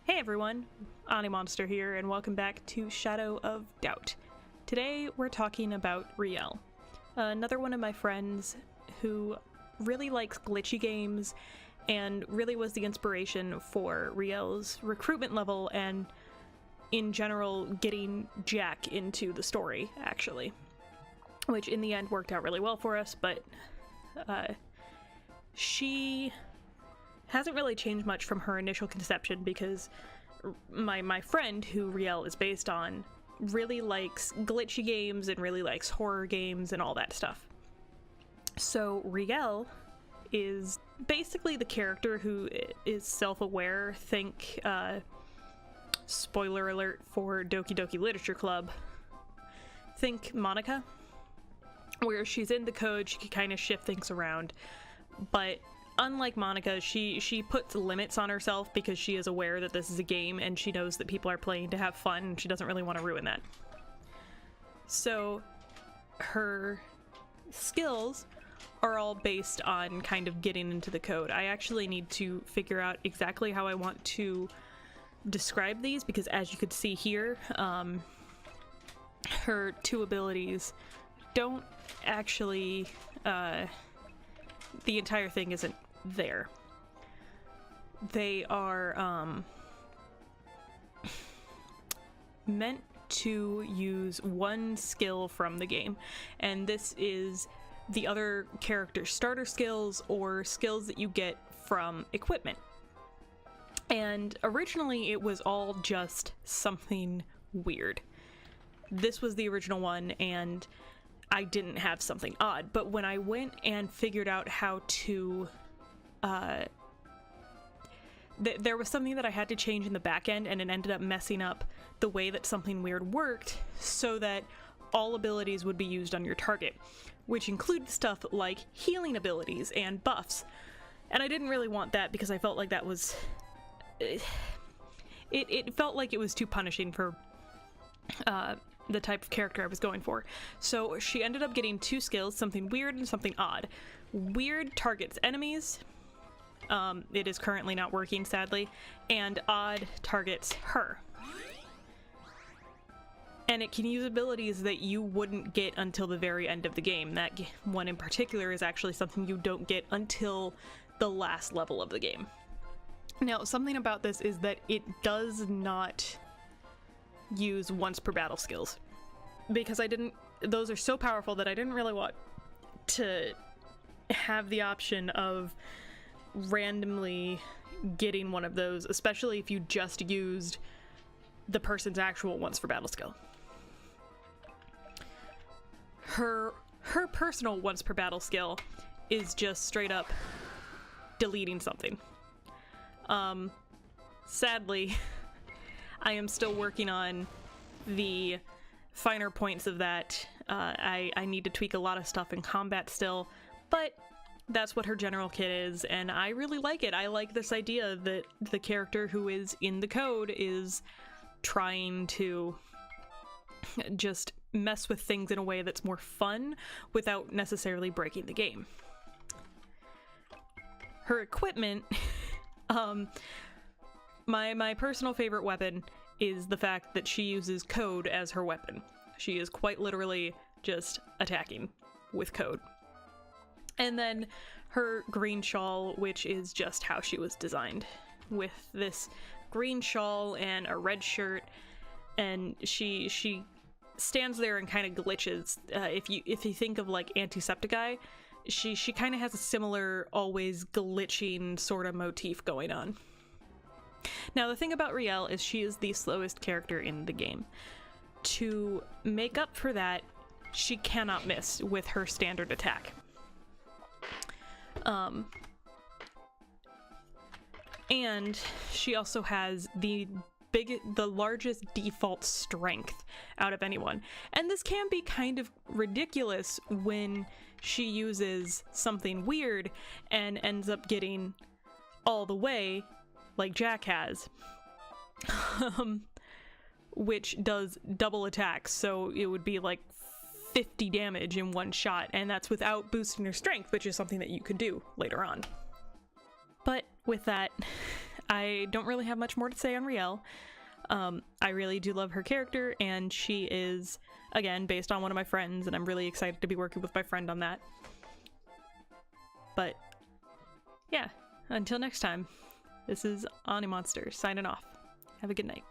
Hey everyone, AniMonster here, and welcome back to Shadow of Doubt. Today we're talking about Rielle, another one of my friends who really likes glitchy games and really was the inspiration for Rielle's recruitment level and, in general, getting Jack into the story, actually. Which in the end worked out really well for us, but she hasn't really changed much from her initial conception because my friend, who Rielle is based on, really likes glitchy games and really likes horror games and all that stuff. So Rielle is basically the character who is self-aware. Think, spoiler alert for Doki Doki Literature Club, think Monica, where she's in the code, she can kind of shift things around, but unlike Monica, she puts limits on herself because she is aware that this is a game and she knows that people are playing to have fun and she doesn't really want to ruin that. So her skills are all based on kind of getting into the code. I actually need to figure out exactly how I want to describe these because, as you could see here, her two abilities don't actually, the entire thing isn't there. They are meant to use one skill from the game, and this is the other character's starter skills or skills that you get from equipment. And originally it was all just something weird. This was the original one, and I didn't have something odd, but when I went and figured out how to, there was something that I had to change in the back end, and it ended up messing up the way that something weird worked so that all abilities would be used on your target, which included stuff like healing abilities and buffs. And I didn't really want that because I felt like that was, it felt like it was too punishing for, the type of character I was going for. So she ended up getting two skills, something weird and something odd. Weird targets enemies. It is currently not working, sadly. And odd targets her. And it can use abilities that you wouldn't get until the very end of the game. That one in particular is actually something you don't get until the last level of the game. Now, something about this is that it does not use once per battle skills, because those are so powerful that I didn't really want to have the option of randomly getting one of those, especially if you just used the person's actual once per battle skill. Her personal once per battle skill is just straight up deleting something. Sadly, I am still working on the finer points of that. I need to tweak a lot of stuff in combat still, but that's what her general kit is, and I really like it. I like this idea that the character who is in the code is trying to just mess with things in a way that's more fun without necessarily breaking the game. Her equipment, my personal favorite weapon is the fact that she uses code as her weapon. She is quite literally just attacking with code. And then her green shawl, which is just how she was designed, with this green shawl and a red shirt, and she stands there and kind of glitches. If you think of like Antisepticeye, she kind of has a similar always glitching sort of motif going on. Now, the thing about Rielle is she is the slowest character in the game. To make up for that, she cannot miss with her standard attack. And she also has the largest default strength out of anyone. And this can be kind of ridiculous when she uses something weird and ends up getting all the way, like Jack has, which does double attacks, so it would be like 50 damage in one shot, and that's without boosting her strength, which is something that you could do later on. But with that, I don't really have much more to say on Rielle. I really do love her character, and she is, again, based on one of my friends, and I'm really excited to be working with my friend on that. But yeah, until next time, this is AniMonster signing off. Have a good night.